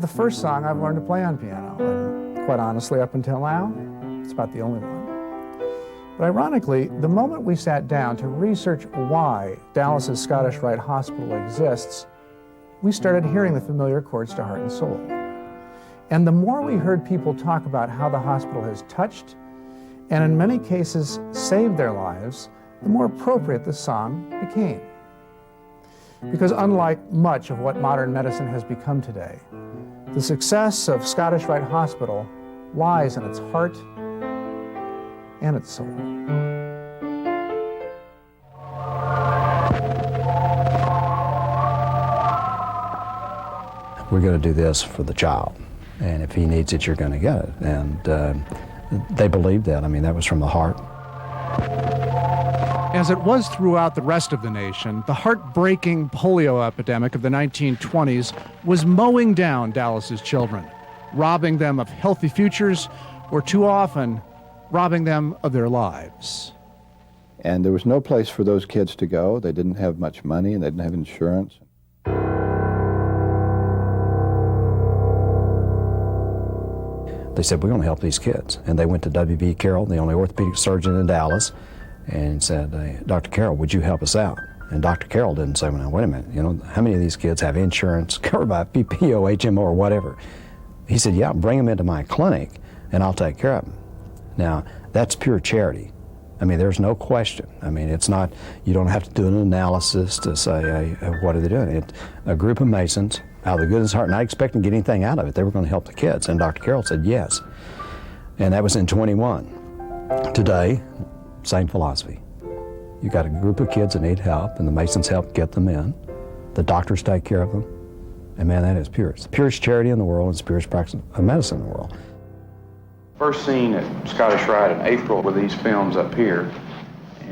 the first song I've learned to play on piano, and quite honestly, up until now, it's about the only one. But ironically, the moment we sat down to research why Dallas's Scottish Rite Hospital exists, we started hearing the familiar chords to Heart and Soul. And the more we heard people talk about how the hospital has touched, and in many cases saved their lives, the more appropriate the song became. Because unlike much of what modern medicine has become today, the success of Scottish Rite Hospital lies in its heart and its soul. We're going to do this for the child, and if he needs it, you're going to get it. And they believed that. I mean, that was from the heart. As it was throughout the rest of the nation, the heartbreaking polio epidemic of the 1920s was mowing down Dallas's children, robbing them of healthy futures, or too often, robbing them of their lives. And there was no place for those kids to go. They didn't have much money, and they didn't have insurance. They said, we're going to help these kids. And they went to W.B. Carroll, the only orthopedic surgeon in Dallas, and said, Dr. Carroll, would you help us out? And Dr. Carroll didn't say, well, now, wait a minute, you know, how many of these kids have insurance covered by PPO, HMO, or whatever? He said, yeah, bring them into my clinic, and I'll take care of them. Now, that's pure charity. I mean, there's no question. I mean, it's not, you don't have to do an analysis to say, what are they doing? It's a group of Masons, out of the goodness of heart, not expecting to get anything out of it. They were going to help the kids. And Dr. Carroll said yes. And that was in 21. Today, same philosophy. You got a group of kids that need help, and the Masons help get them in. The doctors take care of them. And man, that is pure. It's the purest charity in the world, and it's the purest practice of medicine in the world. First seen at Scottish Rite in April with these films up here.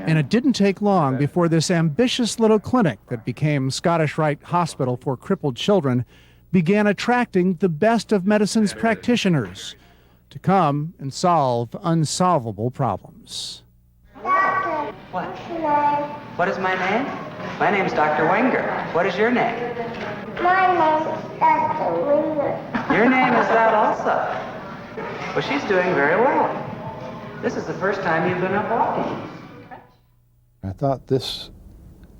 And it didn't take long before this ambitious little clinic that became Scottish Rite Hospital for Crippled Children began attracting the best of medicine's practitioners to come and solve unsolvable problems. What? What is my name? My name is Dr. Wenger. What is your name? My name is Dr. Wenger. Your name is that also. Well, she's doing very well. This is the first time you've been up walking. I thought this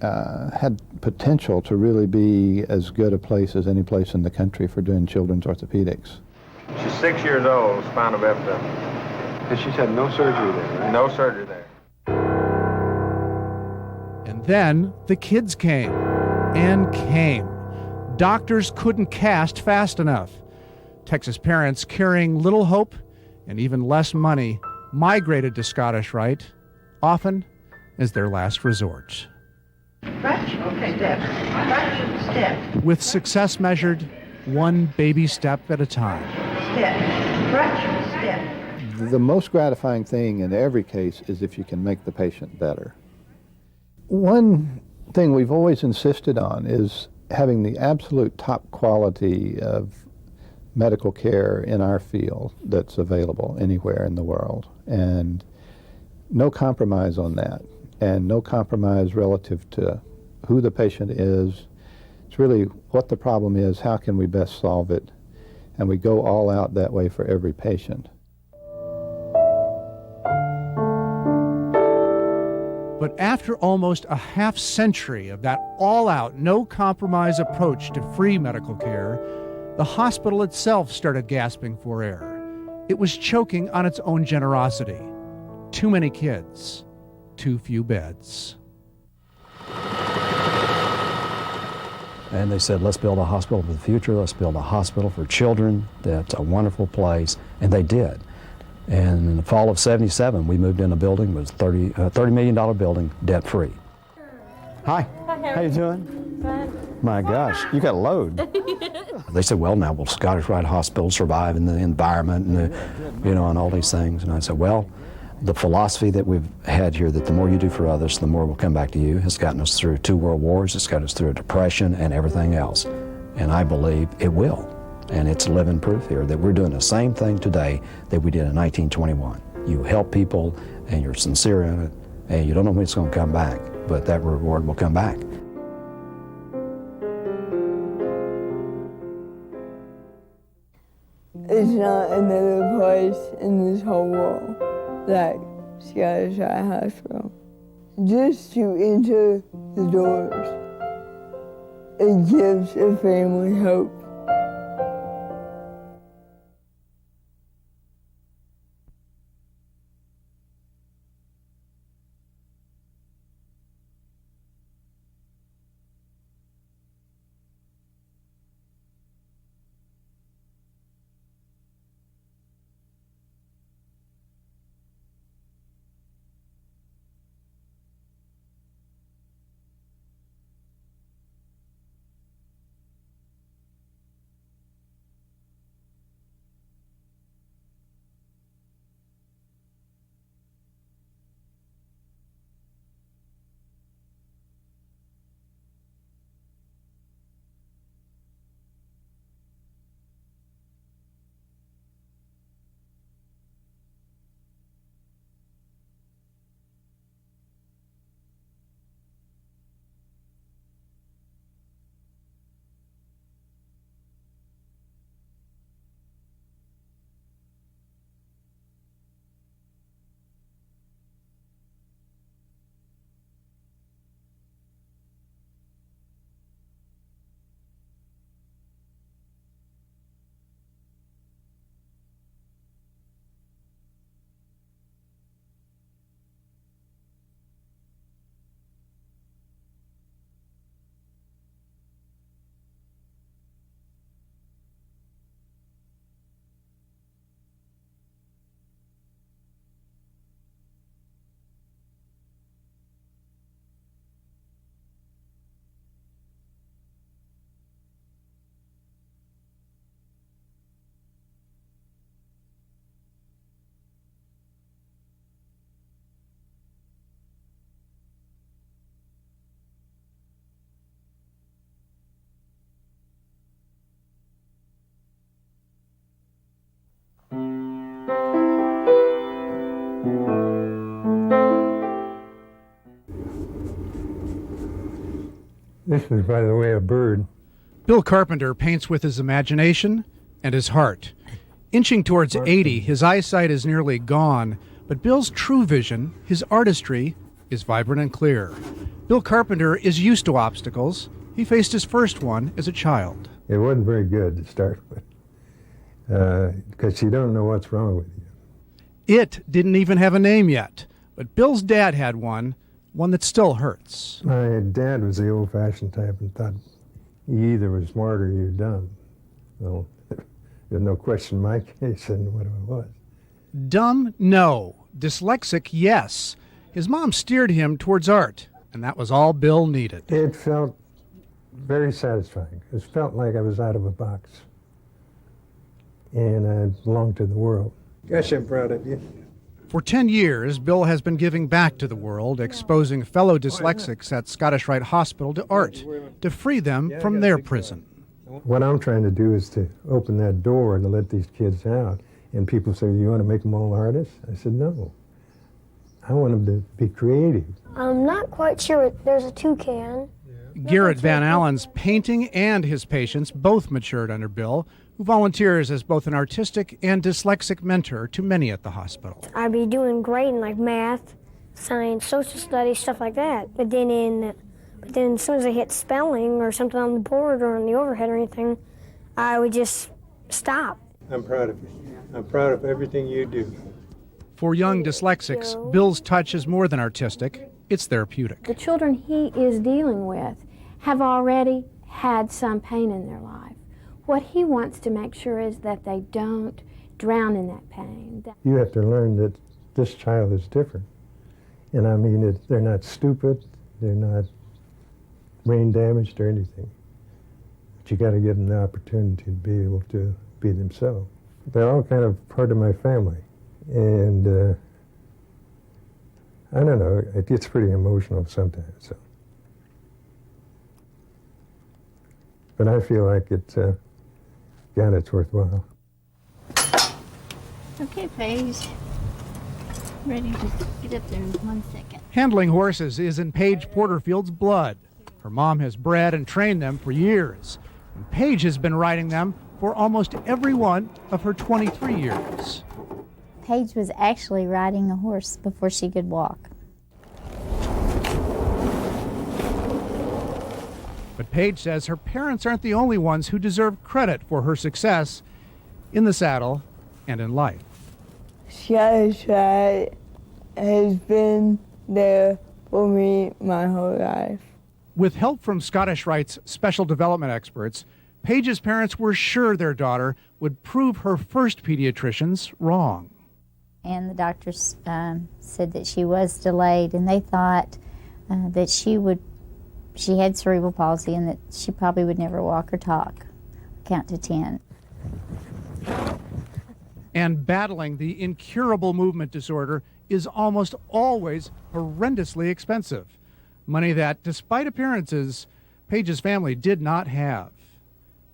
had potential to really be as good a place as any place in the country for doing children's orthopedics. She's 6 years old, spinal bifida. And she's had no surgery there, right? No surgery there. And then the kids came and came. Doctors couldn't cast fast enough. Texas parents carrying little hope and even less money migrated to Scottish Rite, often as their last resort. Crutch? Okay, step. Crutch, step. With success measured one baby step at a time. Step. Crutch, step. The most gratifying thing in every case is if you can make the patient better. One thing we've always insisted on is having the absolute top quality of medical care in our field that's available anywhere in the world, and no compromise on that, and no compromise relative to who the patient is. It's really what the problem is, how can we best solve it, and we go all out that way for every patient. But after almost a half-century of that all-out, no-compromise approach to free medical care, the hospital itself started gasping for air. It was choking on its own generosity. Too many kids, too few beds. And they said, let's build a hospital for the future. Let's build a hospital for children. That's a wonderful place. And they did. And in the fall of '77, we moved in a building. It was a $30 million building, debt-free. Hi. Hi, how you doing? Good. My gosh, you got a load. They said, well, now will Scottish Rite Hospital survive in the environment and, you know, and all these things? And I said, well, the philosophy that we've had here, that the more you do for others, the more will come back to you, has gotten us through 2 world wars, it's got us through a depression and everything else. And I believe it will. And it's living proof here that we're doing the same thing today that we did in 1921. You help people and you're sincere in it, and you don't know when it's going to come back, but that reward will come back. There's not another place in this whole world like Scottish Rite Hospital. Just to enter the doors, it gives a family hope. This is, by the way, a bird. Bill Carpenter paints with his imagination and his heart. Inching towards 80, his eyesight is nearly gone, but Bill's true vision, his artistry, is vibrant and clear. Bill Carpenter is used to obstacles. He faced his first one as a child. It wasn't very good to start with, because you don't know what's wrong with you. It didn't even have a name yet, but Bill's dad had one that still hurts. My dad was the old-fashioned type and thought you either were smart or you're dumb. Well, there's no question in my case and what it was. Dumb? No. Dyslexic? Yes. His mom steered him towards art, and that was all Bill needed. It felt very satisfying. It felt like I was out of a box, and I belonged to the world. Gosh, I'm proud of you. For 10 years, Bill has been giving back to the world, exposing fellow dyslexics at Scottish Rite Hospital to art, to free them from their prison. What I'm trying to do is to open that door and to let these kids out. And people say, you want to make them all artists? I said, no. I want them to be creative. I'm not quite sure. There's a toucan. Garrett Van Allen's painting and his patients both matured under Bill, who volunteers as both an artistic and dyslexic mentor to many at the hospital. I'd be doing great in like math, science, social studies, stuff like that. But then as soon as I hit spelling or something on the board or on the overhead or anything, I would just stop. I'm proud of you. I'm proud of everything you do. For young dyslexics, Bill's touch is more than artistic, it's therapeutic. The children he is dealing with have already had some pain in their life. What he wants to make sure is that they don't drown in that pain. You have to learn that this child is different. And I mean, they're not stupid, they're not brain damaged or anything. But you got to give them the opportunity to be able to be themselves. They're all kind of part of my family. And I don't know, it gets pretty emotional sometimes. So. But I feel like it's, God, it's worthwhile. Okay, Paige. Ready to get up there in 1 second. Handling horses is in Paige Porterfield's blood. Her mom has bred and trained them for years, and Paige has been riding them for almost every one of her 23 years. Paige was actually riding a horse before she could walk. But Paige says her parents aren't the only ones who deserve credit for her success in the saddle and in life. Scottish Rite has been there for me my whole life. With help from Scottish Rite's special development experts, Paige's parents were sure their daughter would prove her first pediatricians wrong. And the doctors said that she was delayed, and they thought that she had cerebral palsy and that she probably would never walk or talk, count to 10. And battling the incurable movement disorder is almost always horrendously expensive. Money that, despite appearances, Paige's family did not have.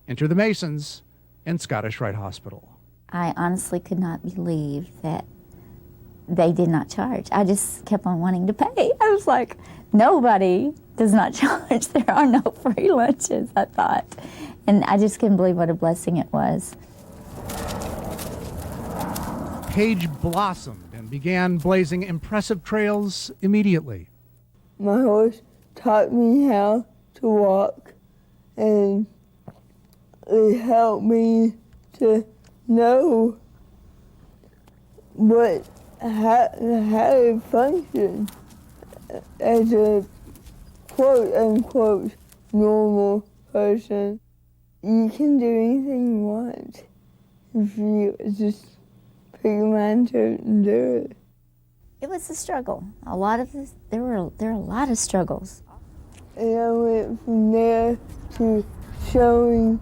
Enter the Masons and Scottish Rite Hospital. I honestly could not believe that they did not charge. I just kept on wanting to pay. I was like, nobody does not charge. There are no free lunches, I thought. And I just couldn't believe what a blessing it was. Paige blossomed and began blazing impressive trails immediately. My horse taught me how to walk, and it helped me to know how to function as a quote-unquote normal person. You can do anything you want if you just pick your mind to it and do it. It was a struggle. There were a lot of struggles. And I went from there to showing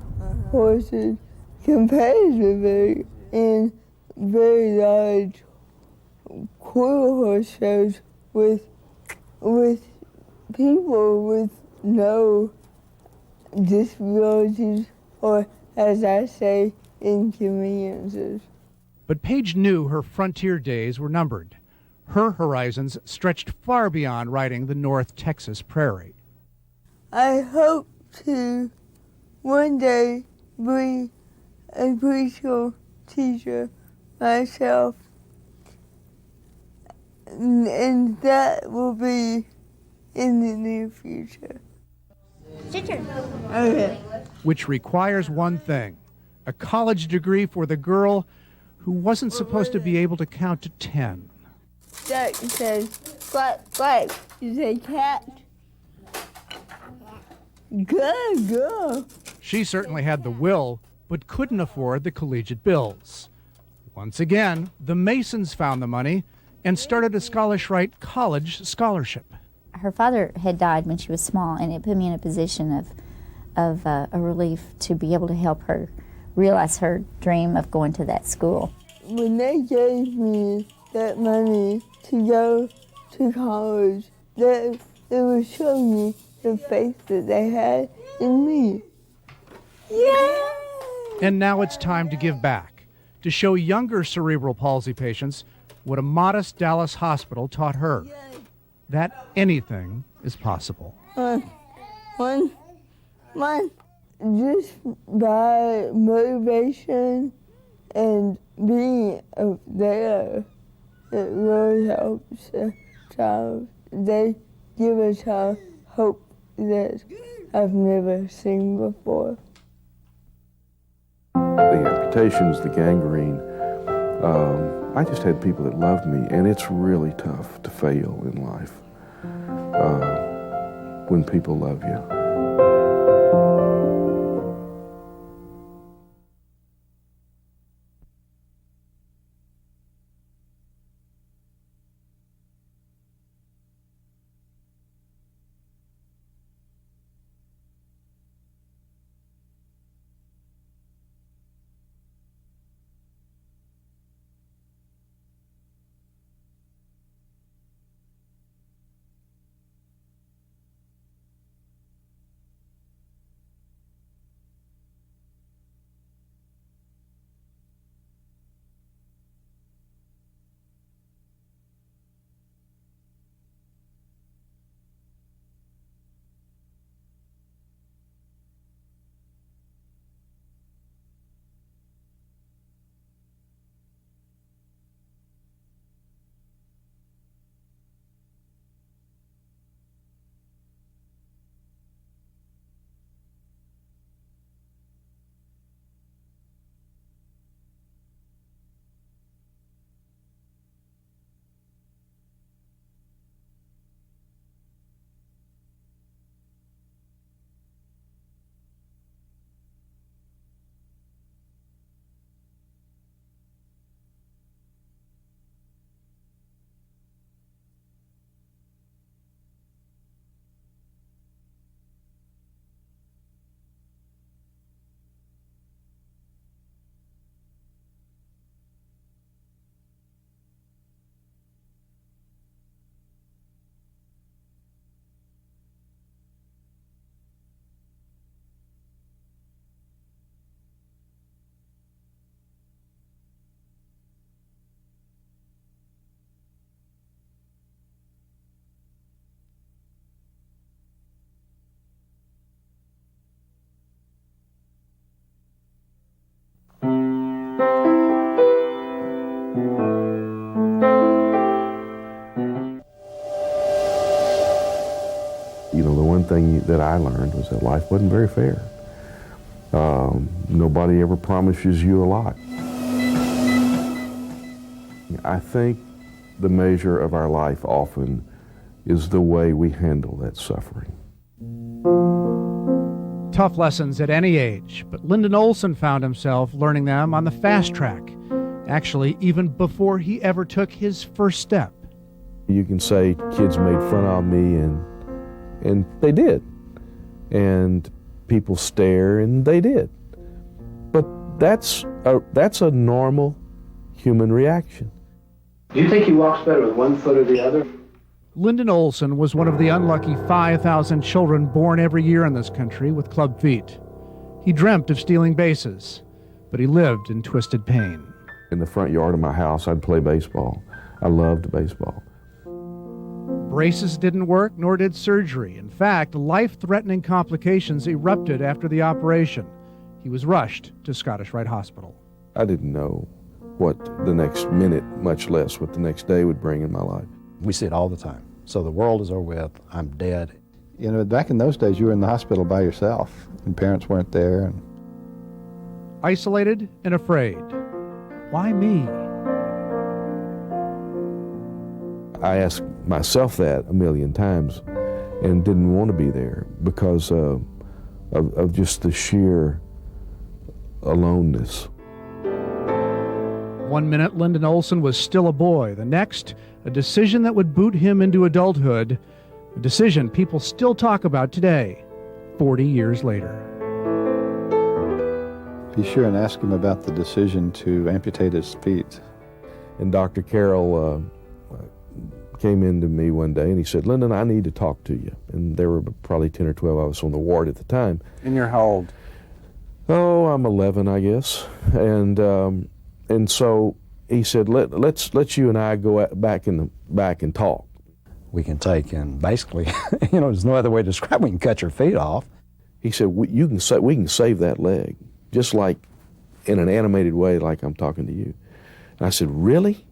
horses competitively in very large quarter horse shows with people with no disabilities, or as I say, inconveniences. But Paige knew her frontier days were numbered. Her horizons stretched far beyond riding the North Texas prairie. I hope to one day be a preschool teacher myself, and that will be in the near future. Okay. Which requires one thing, a college degree for the girl who wasn't supposed to be able to count to 10. Duck says, quack, quack. You say cat? Good girl. She certainly had the will, but couldn't afford the collegiate bills. Once again, the Masons found the money and started a Scottish Rite college scholarship. Her father had died when she was small, and it put me in a position of a relief to be able to help her realize her dream of going to that school. When they gave me that money to go to college, it was showing me the faith that they had in me. Yeah! And now it's time to give back, to show younger cerebral palsy patients what a modest Dallas hospital taught her, that anything is possible. One, just by motivation and being there, it really helps a child. They give a child hope that I've never seen before. The amputations, the gangrene, I just had people that loved me, and it's really tough to fail in life when people love you. You know, the one thing that I learned was that life wasn't very fair. Nobody ever promises you a lot. I think the measure of our life often is the way we handle that suffering. Tough lessons at any age, but Lyndon Olson found himself learning them on the fast track, actually even before he ever took his first step. You can say kids made fun of me, and they did. And people stare, and they did. But that's a normal human reaction. Do you think he walks better with one foot or the other? Lyndon Olson was one of the unlucky 5,000 children born every year in this country with club feet. He dreamt of stealing bases, but he lived in twisted pain. In the front yard of my house, I'd play baseball. I loved baseball. Braces didn't work, nor did surgery. In fact, life-threatening complications erupted after the operation. He was rushed to Scottish Rite Hospital. I didn't know what the next minute, much less what the next day would bring in my life. We see it all the time. So the world is over with, I'm dead. You know, back in those days, you were in the hospital by yourself, and parents weren't there. And isolated and afraid. Why me? I asked myself that a million times and didn't want to be there because of just the sheer aloneness. 1 minute, Lyndon Olson was still a boy. The next, a decision that would boot him into adulthood, a decision people still talk about today, 40 years later. Be sure and ask him about the decision to amputate his feet. And Dr. Carroll came into me one day and he said, "Lyndon, I need to talk to you." And there were probably 10 or 12 of us on the ward at the time. And you're how old? Oh, I'm 11, I guess. And so he said, let's you and I go back in the back and talk. We can take and basically, you know, there's no other way to describe it. We can cut your feet off. He said, we can save that leg, just like in an animated way, like I'm talking to you. And I said, really?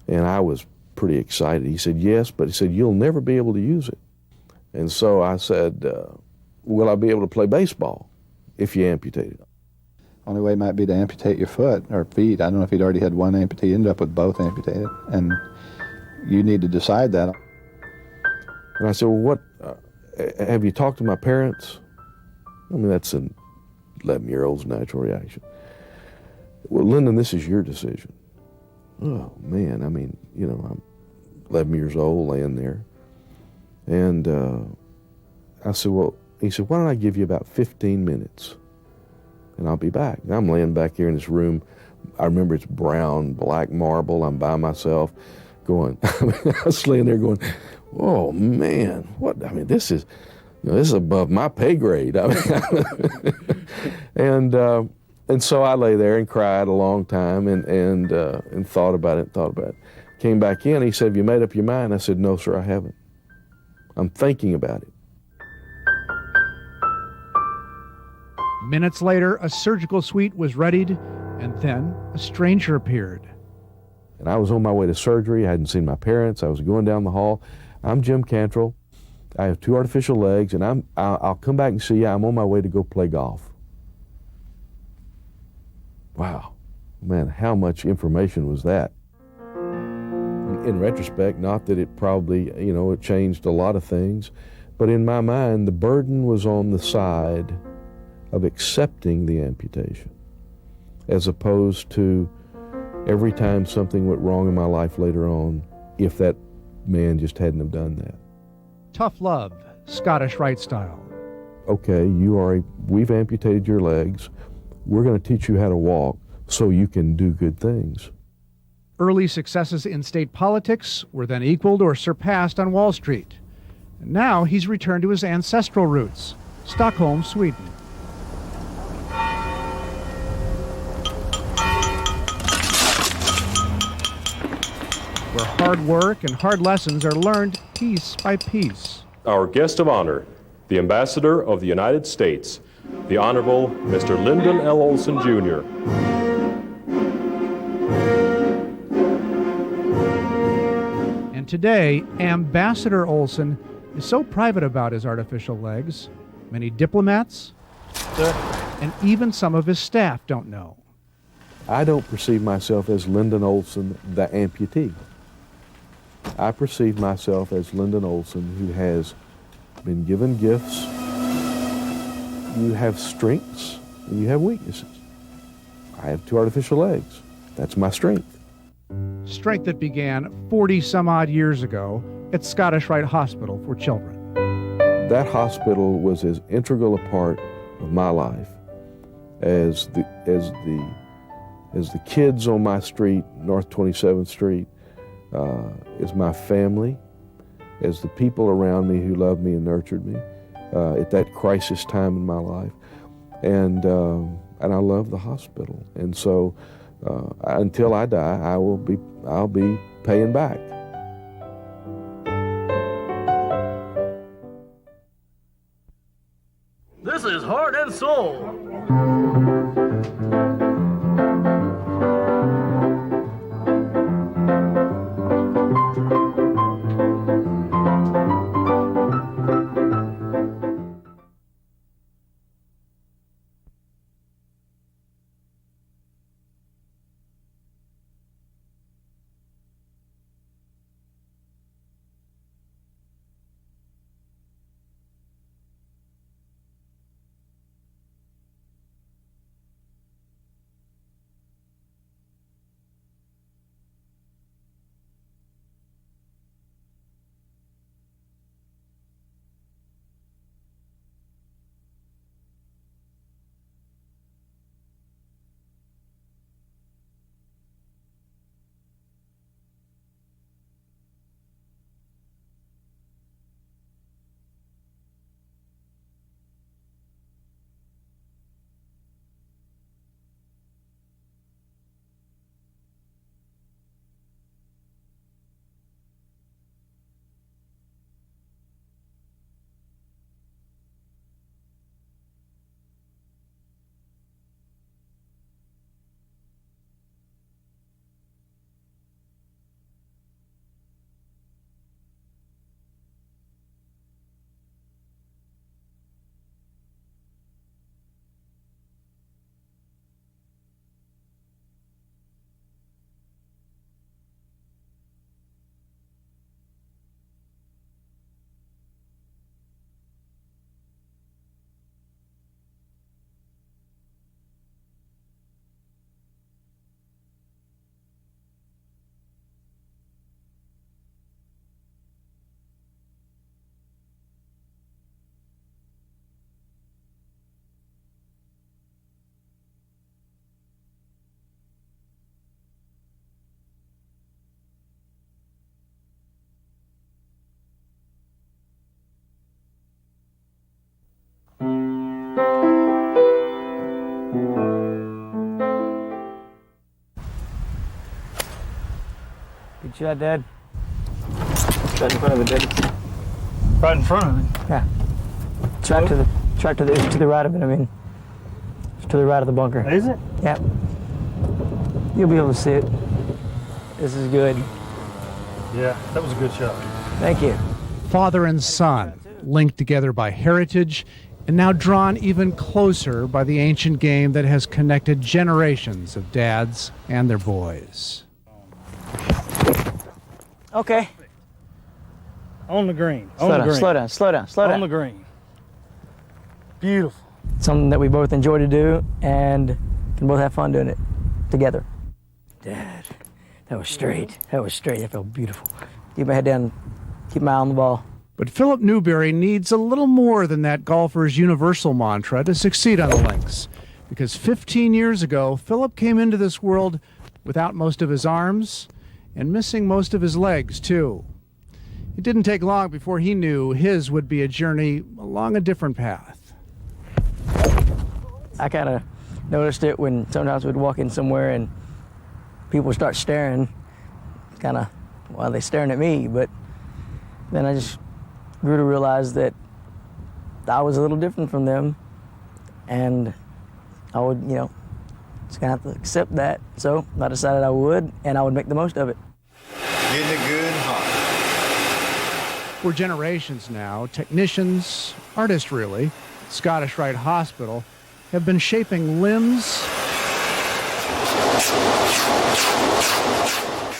And I was pretty excited. He said, yes, but he said, you'll never be able to use it. And so I said, will I be able to play baseball if you amputate it? Only way might be to amputate your foot or feet. I don't know if he'd already had one amputee, ended up with both amputated. And you need to decide that. And I said, well, what, have you talked to my parents? I mean, that's an 11-year-old's natural reaction. Well, Lyndon, this is your decision. Oh, man, I mean, you know, I'm 11 years old laying there. And I said, well, he said, why don't I give you about 15 minutes and I'll be back. And I'm laying back here in this room. I remember it's brown, black marble. I'm by myself going, I was laying there going, oh, man, what, I mean, this is, you know, this is above my pay grade. I mean, and so I lay there and cried a long time and thought about it. Came back in, he said, have you made up your mind? I said, no, sir, I haven't. I'm thinking about it. Minutes later, a surgical suite was readied, and then a stranger appeared. And I was on my way to surgery. I hadn't seen my parents. I was going down the hall. I'm Jim Cantrell. I have 2 artificial legs, and I'll come back and see you. I'm on my way to go play golf. Wow, man, how much information was that? In retrospect, not that it probably, you know, it changed a lot of things, but in my mind, the burden was on the side of accepting the amputation, as opposed to every time something went wrong in my life later on, if that man just hadn't have done that. Tough love, Scottish Rite style. Okay, we've amputated your legs. We're going to teach you how to walk so you can do good things. Early successes in state politics were then equaled or surpassed on Wall Street. And now he's returned to his ancestral roots, Stockholm, Sweden. Where hard work and hard lessons are learned piece by piece. Our guest of honor, the Ambassador of the United States, the Honorable Mr. Lyndon L. Olson, Jr. And today, Ambassador Olson is so private about his artificial legs, many diplomats and even some of his staff don't know. I don't perceive myself as Lyndon Olson, the amputee. I perceive myself as Lyndon Olson, who has been given gifts. You have strengths and you have weaknesses. I have 2 artificial legs. That's my strength. Strength that began 40 some odd years ago at Scottish Rite Hospital for Children. That hospital was as integral a part of my life as the kids on my street, North 27th Street, as my family, as the people around me who loved me and nurtured me at that crisis time in my life. And I love the hospital. And so until I die, I'll be paying back. This is Heart and Soul. Good shot, Dad. Right in front of it, Dad. Right in front of it? Yeah. Track to the right of it, I mean. It's to the right of the bunker. Is it? Yep. You'll be able to see it. This is good. Yeah, that was a good shot. Thank you. Father and son, linked together by heritage, and now drawn even closer by the ancient game that has connected generations of dads and their boys. Okay. On the green. Slow down. On the green. Beautiful. Something that we both enjoy to do and can both have fun doing it together. Dad, that was straight. That felt beautiful. Keep my head down, keep my eye on the ball. But Philip Newberry needs a little more than that golfer's universal mantra to succeed on the links. Because 15 years ago, Philip came into this world without most of his arms and missing most of his legs, too. It didn't take long before he knew his would be a journey along a different path. I kind of noticed it when sometimes we'd walk in somewhere and people start staring. Kind of, well, they're staring at me, but then I just grew to realize that I was a little different from them, and I would, just gonna have to accept that. So I decided I would, and I would make the most of it. Getting it good and hot. For generations now, technicians, artists really, Scottish Rite Hospital, have been shaping limbs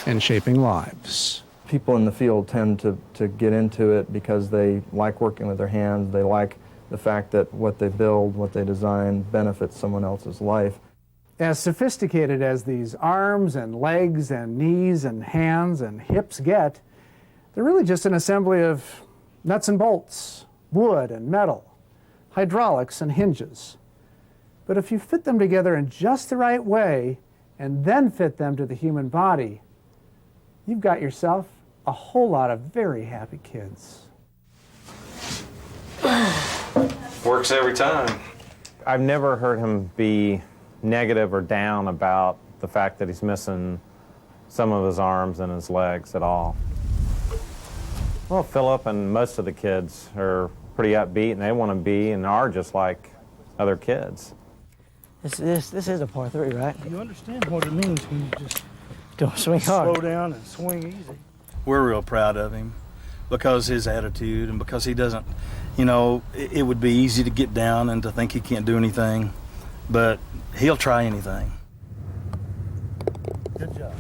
and shaping lives. People in the field tend to get into it because they like working with their hands. They like the fact that what they build, what they design, benefits someone else's life. As sophisticated as these arms and legs and knees and hands and hips get, they're really just an assembly of nuts and bolts, wood and metal, hydraulics and hinges. But if you fit them together in just the right way and then fit them to the human body, you've got yourself a whole lot of very happy kids. Works every time. I've never heard him be negative or down about the fact that he's missing some of his arms and his legs at all. Well, Philip and most of the kids are pretty upbeat, and they want to be and are just like other kids. This is a par 3, right? You understand what it means when you just Don't swing hard. slow down and swing easy. We're real proud of him because his attitude and because he doesn't, you know, it would be easy to get down and to think he can't do anything, but he'll try anything. Good job.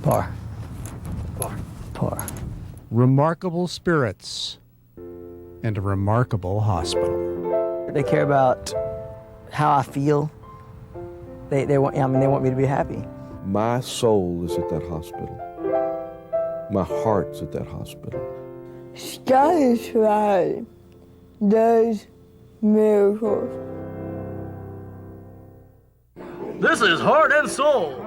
Par. Par. Par. Remarkable spirits and a remarkable hospital. They care about how I feel. They want me to be happy. My soul is at that hospital. My heart's at that hospital. Scottish Rite does miracles. This is Heart and Soul.